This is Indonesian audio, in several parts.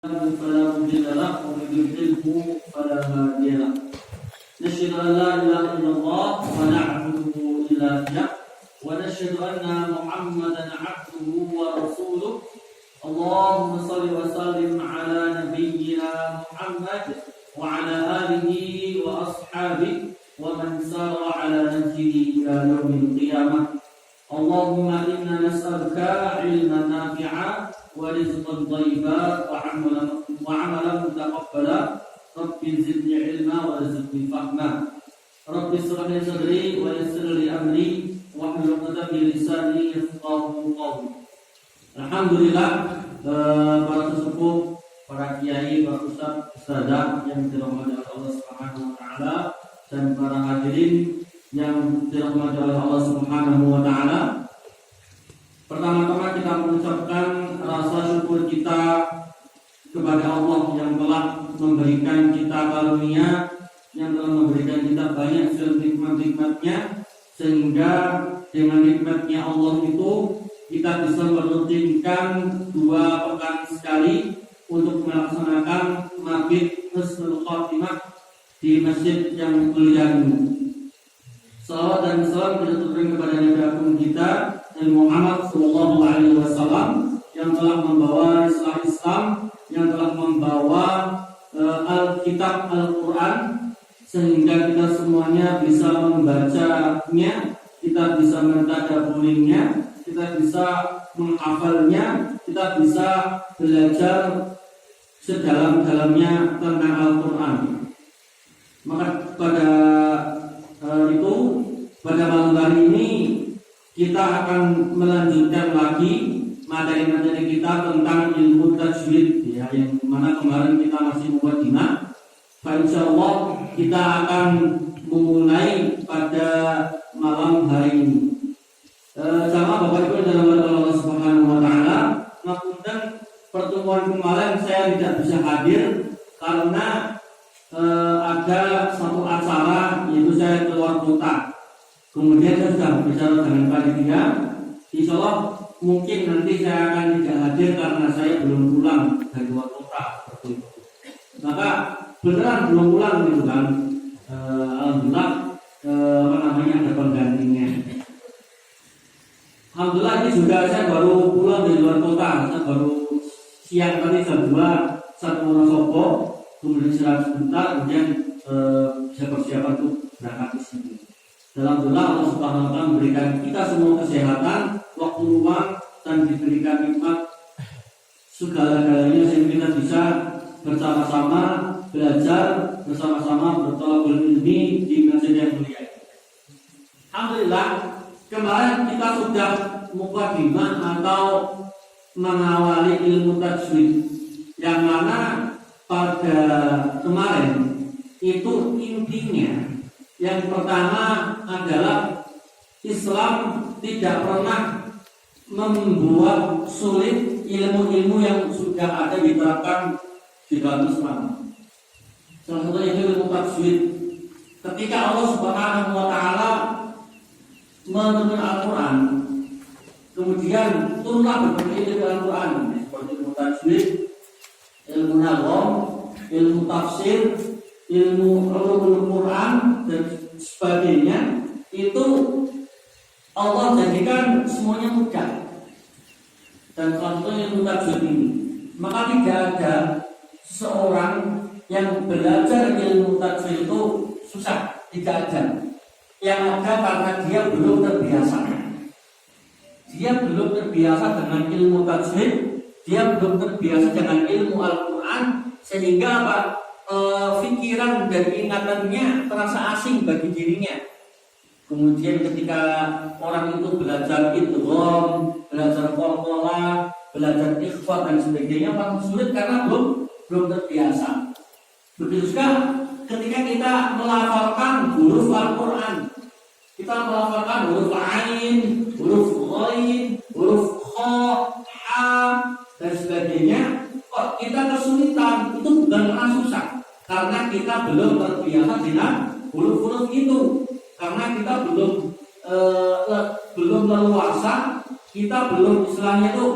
فلا مضل له ومن يضلله فلا هادي له. نشهد ان لا اله الا الله ونعبده الا اياه ونشهد ان محمدا عبده ورسوله. اللهم صل وسلم على نبينا محمد وعلى اله واصحابه ومن سار على نهجه الى يوم القيامه. اللهم انا نسالك علما نافعا ورزقا طيبا وعملا متقبلا. رب زدني علما وارزقني فهما. رب اشرح لي صدري ويسر لي امري واحلل عقدة من لساني يفقهوا قولي. Alhamdulillah, para sesepuh, para kiai, para ustaz, ustazah yang dirahmati oleh Allah Subhanahu wa taala dan para hadirin yang dirahmati oleh Allah Subhanahu wa taala. Pertama-tama kita mengucapkan rasa syukur kita kepada Allah yang telah memberikan kita karunia, yang telah memberikan kita banyak nikmat-nikmatnya, sehingga dengan nikmatnya Allah itu kita bisa merutinkan 2 pekan sekali untuk melaksanakan mabit husnul khotimah di masjid yang mulia ini. Salawat dan salam kita tujukan kepada Nabi Agung kita Nabi Muhammad Sallallahu Alaihi Wasallam yang telah membawa risalah Islam, yang telah membawa Alkitab Al-Quran, sehingga kita semuanya bisa membacanya, kita bisa mentadabburinya, kita bisa menghafalnya, kita bisa belajar sedalam-dalamnya tentang Al-Quran. Maka pada malam hari ini kita akan melanjutkan lagi materi-materi kita tentang ilmu tajwid, ya, yang mana kemarin kita masih mukadimah. Insyaallah kita akan memulai pada malam hari ini. Sama Bapak Ibu dalam Allah Subhanahu wa taala, ngapunten pertemuan kemarin saya tidak bisa hadir karena ada satu acara, yaitu saya keluar kota. Kemudian saya sudah bicara dengan panitia. Insyaallah mungkin nanti saya akan tidak hadir karena saya belum pulang dari luar kota seperti itu. Maka beneran belum pulang gitu kan. Alhamdulillah ada penggantinya. Alhamdulillah ini juga saya baru pulang dari luar kota. Saya baru siang tadi jam 2 satu Wonosobo, kemudian istirahat sebentar, kemudian bisa persiapan untuk berangkat ke sini. Alhamdulillah Allah Subhanahu wa taala memberikan kita semua kesehatan, waktu luang, dan diberikan nikmat segala-galanya sehingga kita bisa bersama-sama belajar, bersama-sama bertolak ilmi di masjid yang mulia. Alhamdulillah, kemarin kita sudah mukadimah atau mengawali ilmu tajwid, yang mana pada kemarin itu intinya yang pertama adalah Islam tidak pernah membuat sulit ilmu-ilmu yang sudah ada diterapkan di dalam Islam. Salah satunya itu ilmu tajwid. Ketika Allah Subhanahu wa taala menurunkan Al-Quran, kemudian turunlah berbagai ilmu Al-Quran seperti ilmu tajwid, ilmu nahwu, ilmu tafsir, ilmu ulumul Quran dan sebagainya. Itu Allah jadikan semuanya mudah. Dan contoh ilmu tajwid ini, maka tidak ada seorang yang belajar ilmu tajwid itu susah, tidak ada. Yang ada karena dia belum terbiasa. Dia belum terbiasa dengan ilmu tajwid, dia belum terbiasa dengan ilmu Al-Quran, sehingga pikiran dan ingatannya terasa asing bagi dirinya. Kemudian ketika orang itu belajar idgham, belajar qalqalah, belajar ikhfa dan sebagainya, makin sulit karena belum terbiasa. Begitu juga ketika kita melafalkan huruf Al-Quran, kita melafalkan huruf ain, huruf ghain, huruf kha, ha dan sebagainya, kok kita kesulitan. Itu bukan karena susah, karena kita belum terbiasa dengan huruf-huruf itu, karena kita belum leluasa, kita belum istilahnya itu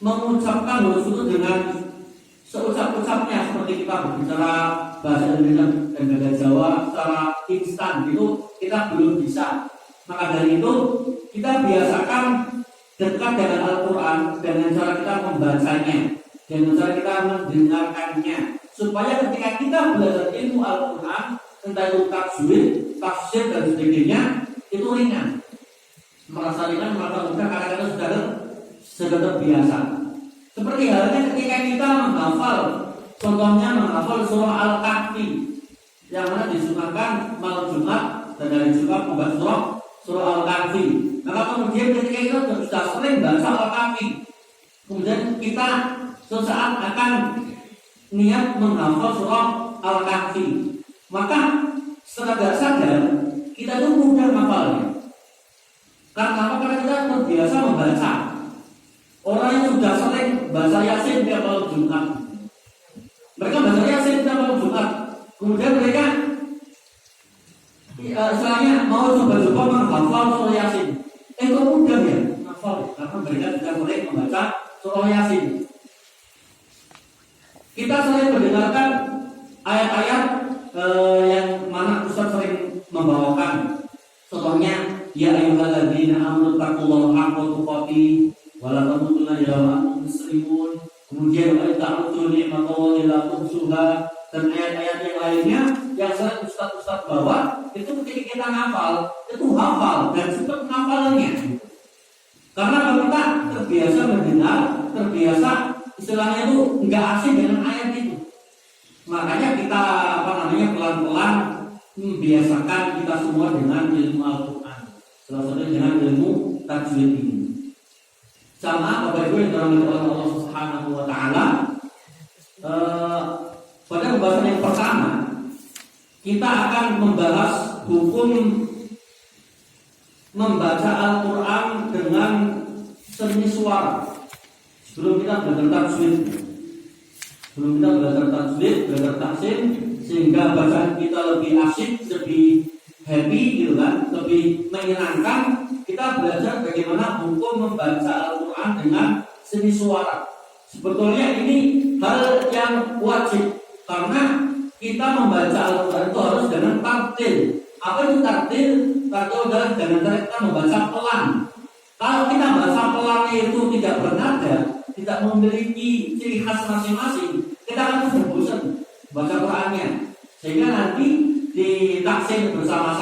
mengucapkan huruf itu dengan seucap-ucapnya seperti kita berbicara bahasa Indonesia dan bahasa Jawa secara instan gitu kita belum bisa. Maka dari itu kita biasakan dekat dengan Al-Quran dengan cara kita membacanya, dengan cara kita mendengarkannya, supaya ketika kita belajar ilmu Al-Quran entah itu tajwid, tafsir dan sebagainya itu ringan, merasa ringan, merasa mudah karena kita sudah terbiasa. Seperti halnya ketika kita menghafal, contohnya menghafal surah Al-Kahfi yang mana disunahkan malam Jumat dan hari Jumat membaca surah Al-Kahfi. Maka kemudian ketika kita sudah sering baca Al-Kahfi, kemudian kita sesaat akan niat menghafal surah Al-Kahfi, maka secara tidak sadar kita itu mudah menghafalnya. Karena apa? Karena kita terbiasa membaca. Orang yang sudah sering baca Yasin tiap malam Jumat, mereka baca Yasin tiap malam Jumat, kemudian mereka istilahnya mau coba-coba menghafal surah Yasin. Itu mudah ya menghafal, karena mereka sudah sering membaca surah Yasin. Kita sering mendengarkan ayat-ayat yang mana Ustaz sering membawakan. Contohnya, ya ayyuhalladzina amanu taqullaha haqqa tuqatih wala tamutunna illa wa antum muslimun. Kemudian wa ta'udzu ni'matallahi la tuhsuha, dan ayat-ayat yang lainnya yang sering Ustaz bawa itu ketika kita hafal, itu hafal dan cepat menghafalnya. Karena kalau kita terbiasa mendengar, terbiasa istilahnya itu enggak asing dengan ayat itu. Makanya kita pelan-pelan membiasakan kita semua dengan ilmu Al-Quran, salah satunya dengan ilmu tajwid ini. Sama Bapak Ibu yang dirahmati oleh Allah Subhanahu wa taala, pada pembahasan yang pertama kita akan membahas hukum membaca Al-Quran dengan seni suara. Sebelum kita belajar tajwid, belajar tahsin, sehingga bacaan kita lebih asik, lebih happy gitu kan, lebih menyenangkan. Kita belajar bagaimana hukum membaca Al-Quran dengan seni suara. Sebetulnya ini hal yang wajib, karena kita membaca Al-Quran itu harus dengan tartil. Apa itu tartil? Tartil adalah dengan cara kita membaca pelan. Kalau kita baca pelannya itu tidak bernada, tidak memiliki ciri khas masing-masing, kita akan mudah bosan baca Qurannya. Sehingga nanti di taksin bersama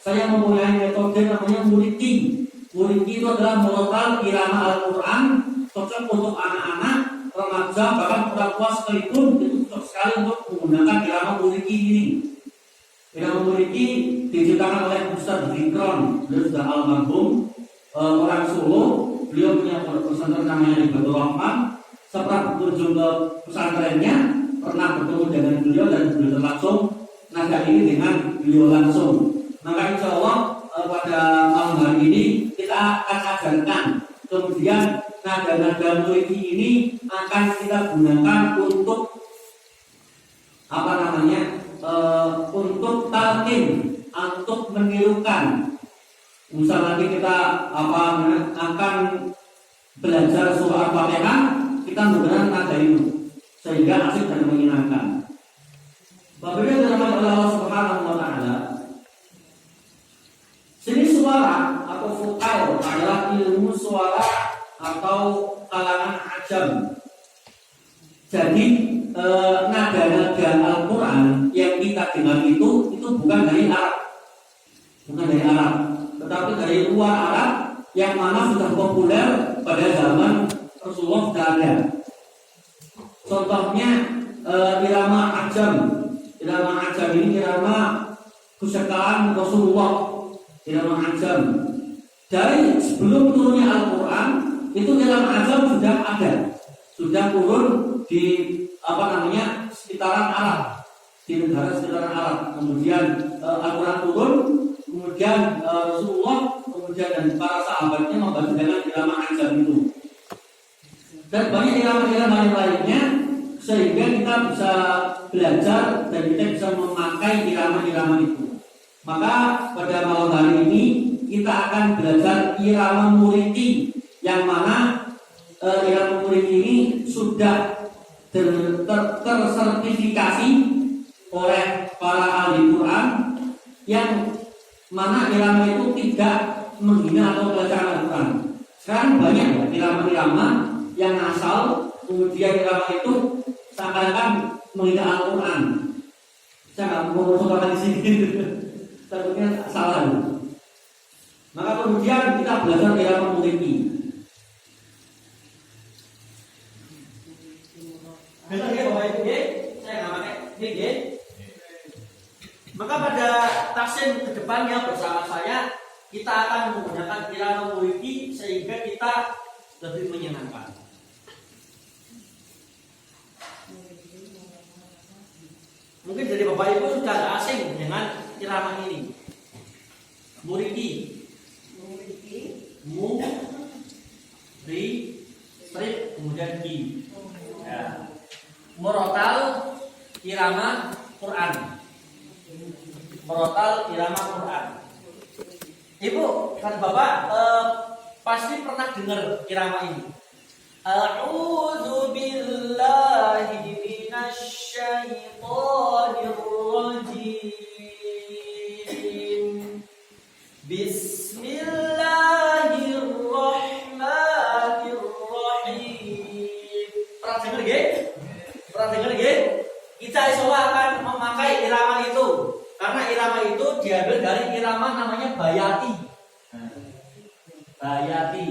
saya mempunyai metode namanya muriti. Muriti itu adalah melotal irama Al-Quran, cocok untuk anak-anak, remaja, bahkan orang tua sekalipun itu cocok sekali untuk menggunakan irama muriti ini. Irama muriti diciptakan oleh Ustaz Zikron, beliau sudah almarhum, orang Solo. Beliau punya pesantren namanya Ibadur Rahman. Setelah berkunjung ke pesantrennya, pernah bertemu dengan beliau dan beliau langsung nada ini dengan beliau langsung. Maka insya Allah pada malam hari ini kita akan ajarkan. Kemudian nada-nada muriti ini akan kita gunakan untuk untuk talqin, untuk menirukan. Misal nanti kita akan belajar surah Al-Fatihah, kita menggunakan nada itu sehingga asik dan menyenangkan. Bapak Ibu dalam Allah Subhanahu wa taala, seni suara atau vokal adalah ilmu suara atau kalangan ajam. Jadi nada-nada Al-Quran yang kita dengar itu bukan dari Arab, tetapi dari luar Arab yang mana sudah populer pada zaman Rasulullah sudah ada. Contohnya irama ajam. Irama ajam ini irama kesukaan Rasulullah. Irama ajam. Dari sebelum turunnya Al-Quran itu irama ajam sudah ada, sudah turun di sekitaran Arab, di negara sekitaran Arab. Kemudian Al-Quran turun, kemudian Rasulullah, kemudian dan para sahabatnya membantu dengan irama ajam itu. Dan banyak irama-irama yang lainnya, sehingga kita bisa belajar dan kita bisa memakai irama-irama itu. Maka pada malam hari ini kita akan belajar irama muriti, yang mana irama muriti ini sudah tersertifikasi oleh para ahli Quran yang mana irama itu tidak menghina atau melecehkan Al-Quran. Sekarang banyak ya irama-irama yang asal, kemudian irama itu seakan-akan menghina Al-Quran. Saya nggak mau contohkan di sini, takutnya salah. Maka kemudian kita belajar irama muliki. Betul ya Bapak Ibu ya? Saya nggak pakai ini ya. Maka pada tafsir kedepannya bersama saya kita akan menggunakan irama muliki sehingga kita lebih menyenangkan. Mungkin dari Bapak Ibu sudah tidak asing dengan irama ini. Muliki, mu, ri, strip, kemudian ki. Ya. Murotal irama Quran. Murotal irama Quran. Ibu, kan Bapak pasti pernah dengar irama ini. A'udzu billahi minasy syaithanir rajim. Bismillahirrahmanirrahim. Pernah dengar nggih? Pernah dengar nggih? Kita insyaallah akan memakai irama itu. Karena irama itu diambil dari irama namanya bayati. Bayati.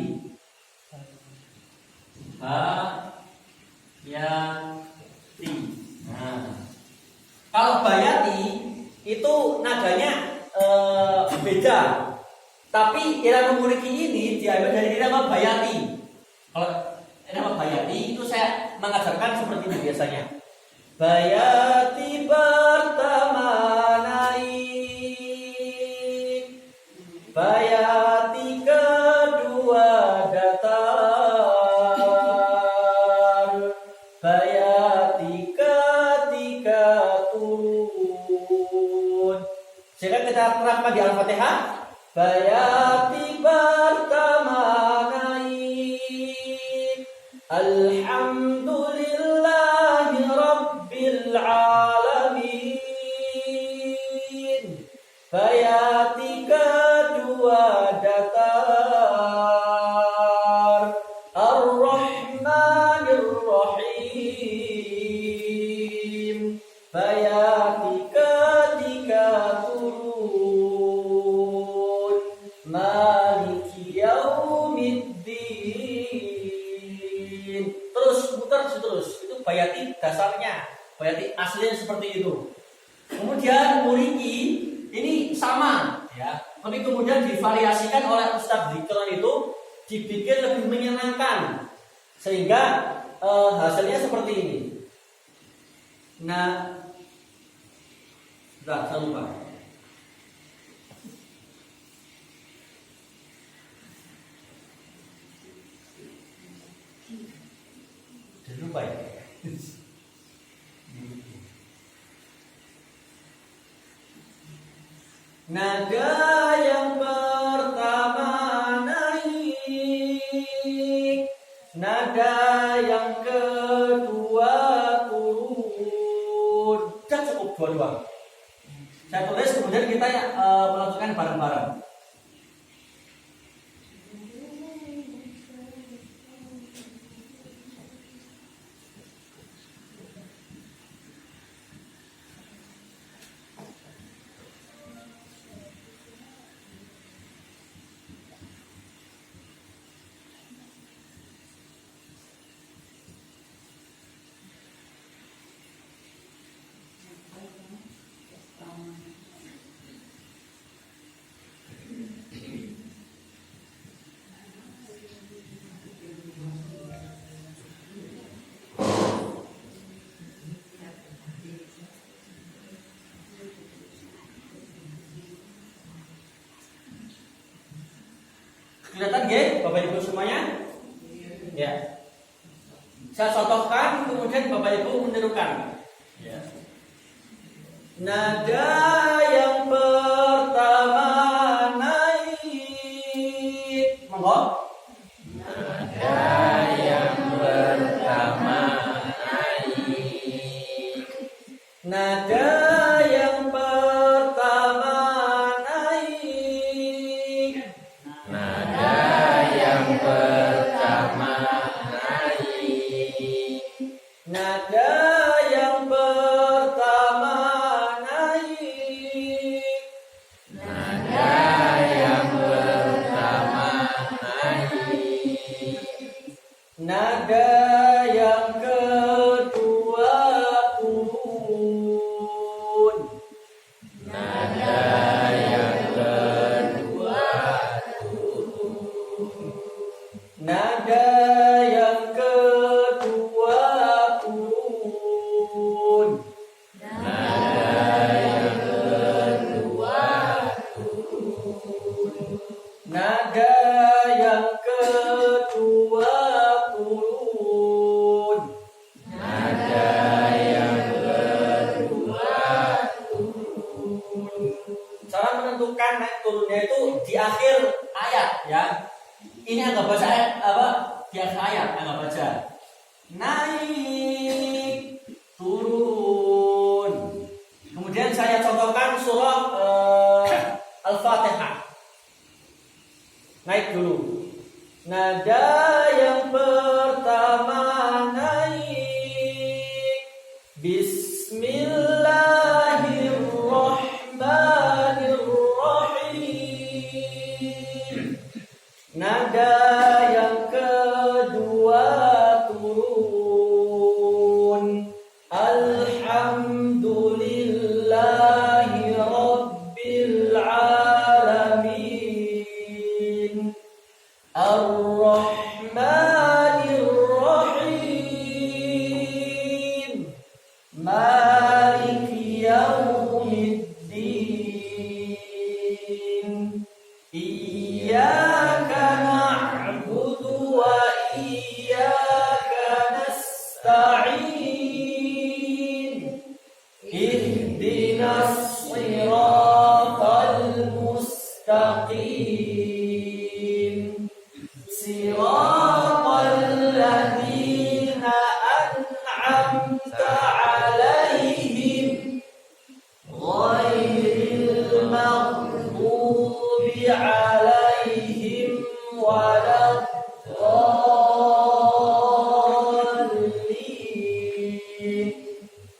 Bayati. Nah, kalau bayati itu nadanya beda. Tapi irama muliki ini diambil dari irama bayati. Kalau irama bayati itu saya mengajarkan seperti ini biasanya. Bayati pertama naik, bayati kedua datar, bayati ketiga turun. Sekarang kita terapkan di Al-Fatihah. Bayati pertama naik, alhamdulillahi rabbil alamin. Bayati kedua datar, ar-rahmanir rahim. Bayati ketiga turun, maliki yaumiddin. Terus muter terus. Itu bayati dasarnya, bayati aslinya seperti itu. Kemudian muliki ini sama ya, tapi kemudian divariasikan oleh Ustadz Dikron itu dibikin lebih menyenangkan sehingga hasilnya seperti ini. Nah, sudah saya lupa. Sudah lupa ya. Nada yang pertama naik, nada yang kedua turun. Sudah cukup dua-dua. Saya tulis kemudian kita melakukan bareng-bareng. Kelihatan nggih Bapak Ibu semuanya? Ya. Saya contohkan kemudian Bapak Ibu menirukan. Ya. Nada yang pertama naik. Monggo. Nada yang pertama naik, Nada yang pertama naik. Nada yang pertama naik. Nada yang pertama naik. Nada yang pertama naik. Nada yang kedua turun. Nada yang kedua turun. Nada yang kedua turun. Nada yang kedua turun. Nada yang kedua turun. Nada yang kedua turun. Cara menentukan naik turunnya itu di akhir ayat ya. Ini anggap baca ayat apa? Di akhir ayat anggap baca. Naik, turun. Kemudian saya contohkan surah Al-Fatihah. Naik dulu. Nada yang pertama naik. Bismillahirrahmanirrahim. Nada yang kedua turun. Alhamdulillahi Rabbil Alamin. Ar-Rahmanir-Rahim. Maliki Yaumiddin. Iyyaka na'budu wa iyyaka nasta'in. Ihdinas siratal mustaqim. Siratal ladzina an'amta 'alaihim ghairil maghdubi 'alaihim waladdallin.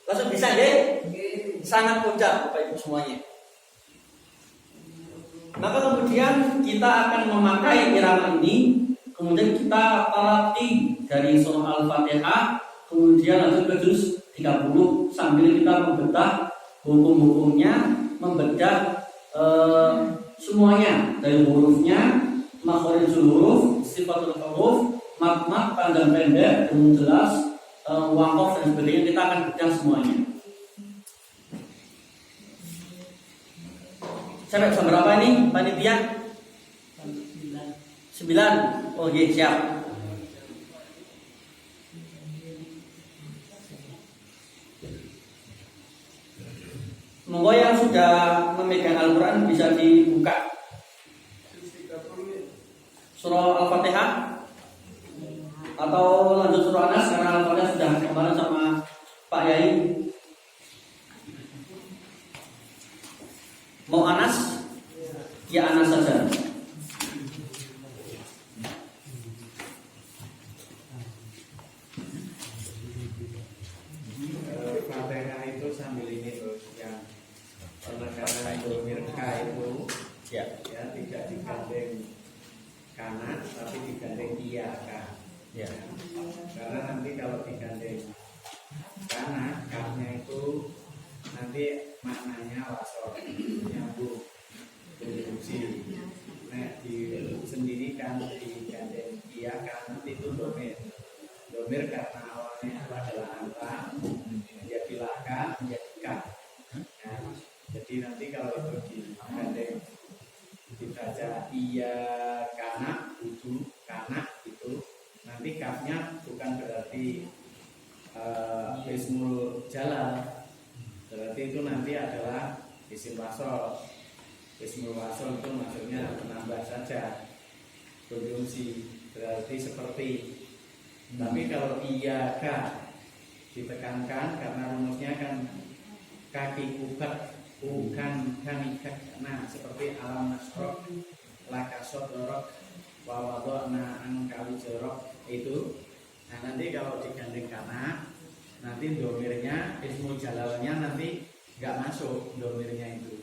Langsung bisa ya? Sangat puncak Bapak Ibu semuanya. Maka kemudian kita akan memakai irama ini, kemudian kita tarati dari surah Al-Fatihah, kemudian lanjut ke juz 30 sambil kita membedah hukum-hukumnya, membedah semuanya dari hurufnya, makhorijul huruf, sifatul huruf, mat-mat, panjang pendek, umum jelas, waqaf dan sebagainya. Kita akan bedah semuanya. Sampai jam berapa ini panitia? 9. Oh iya siap. Monggo yang sudah memegang Al-Quran bisa dibuka surah Al-Fatihah atau lanjut surah Anas karena Al-Fatihah sudah kemarin sama Pak Yai. Mau Anas? Ya Anas saja. Fatihah itu sambil ini terus yang penekanan domirka itu ya tidak digandeng kanan tapi digandeng iya kan ya. Karena nanti kalau digandeng kanan kapnya itu nanti maknanya wasol nyambung berfungsi. Nah disendirikan digandeng iya kan nanti itu domir karena awalnya adalah anta menjadi laka menjadi kaf. Nah, jadi nanti kalau itu digandeng dibaca iya kana itu kana itu nanti kafnya bukan berarti ismul jalal, berarti itu nanti adalah isim wasol. Ismul wasol itu maksudnya menambah saja berfungsi, berarti seperti. Tapi kalau iya ka ditekankan karena rumusnya kan kaki kubat, bukan kanikak. Nah, seperti alam nasrok, lakasot dorok, wawadona angkali jorok itu. Nah, nanti kalau digandeng kana, nanti domirnya, ismul jalalnya nanti nggak masuk domirnya itu.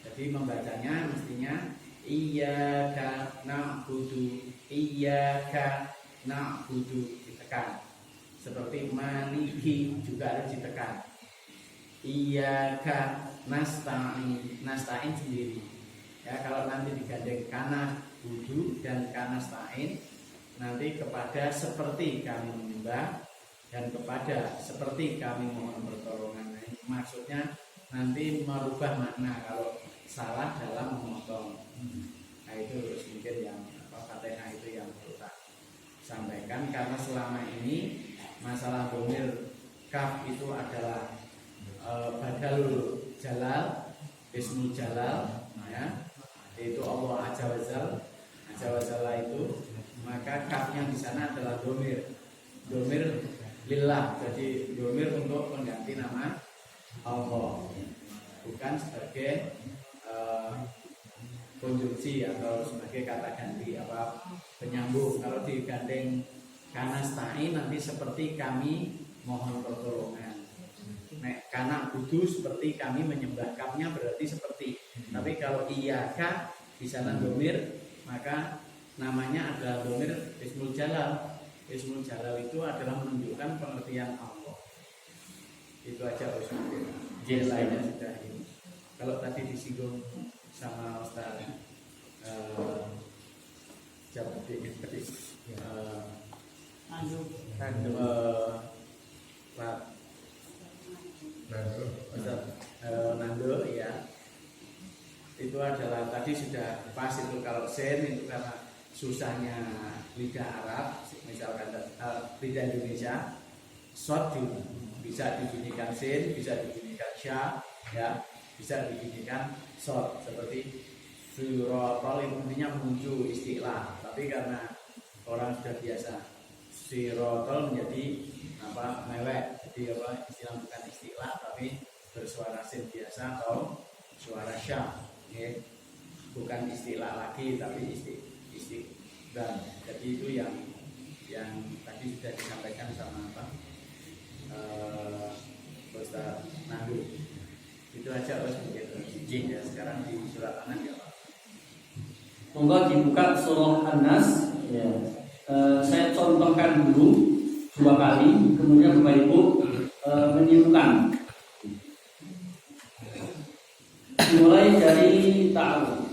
Jadi membacanya mestinya iyyaka na'budu, iyyaka na'budu ditekan. Seperti maliki juga harus ditekan. Iyyaka nasta'in, nasta'in sendiri. Ya, kalau nanti digandeng kana budu dan kana nasta'in, nanti kepada seperti kami menyembah dan kepada seperti kami mohon pertolongan. Maksudnya nanti merubah makna kalau salah dalam memotong. Nah, itu mungkin yang Fatihah itu yang perlu tak sampaikan, karena selama ini masalah domir kaf itu adalah badalul jalal, ismul jalal, ya, yaitu Allah Azza wa Jalla itu, maka kafnya di sana adalah domir lillah, jadi domir untuk mengganti nama Allah, bukan sebagai konjungsi atau sebagai kata ganti apa penyambung. Kalau digandeng kanastain nanti seperti kami mohon pertolongan. Nek kana budu seperti kami menyembah, kafnya berarti seperti. Tapi kalau iyaka di sana domir, maka namanya adalah domir ismul jalal. Ismul jalal itu adalah menunjukkan pengertian Allah. Itu aja Ustaz. Jadi lainnya sudah ini. Kalau tadi disinggung sama Ustaz Nando ya, itu adalah tadi sudah pas itu. Kalau sen itu karena susahnya lidah Arab, misalkan lidah Indonesia, short bisa dibunyikan sen, bisa dibunyikan sya, ya, bisa dibunyikan short seperti sirotol, itu intinya menuju istilah. Tapi karena orang sudah biasa sirotol menjadi apa mewek, jadi apa istilah bukan istilah tapi bersuara sin biasa atau suara sya, ya. Bukan istilah lagi tapi istilah. Jadi itu yang tadi sudah disampaikan sama apa Ustaz Nandu. Itu aja Ustaz mungkin ya. Sekarang di surat An-Nas ya Pak. Monggo dibuka surah An-Nas ya. Saya contohkan dulu 2 kali, kemudian Bapak Ibu menyimpulkan. Mulai dari ta'awud.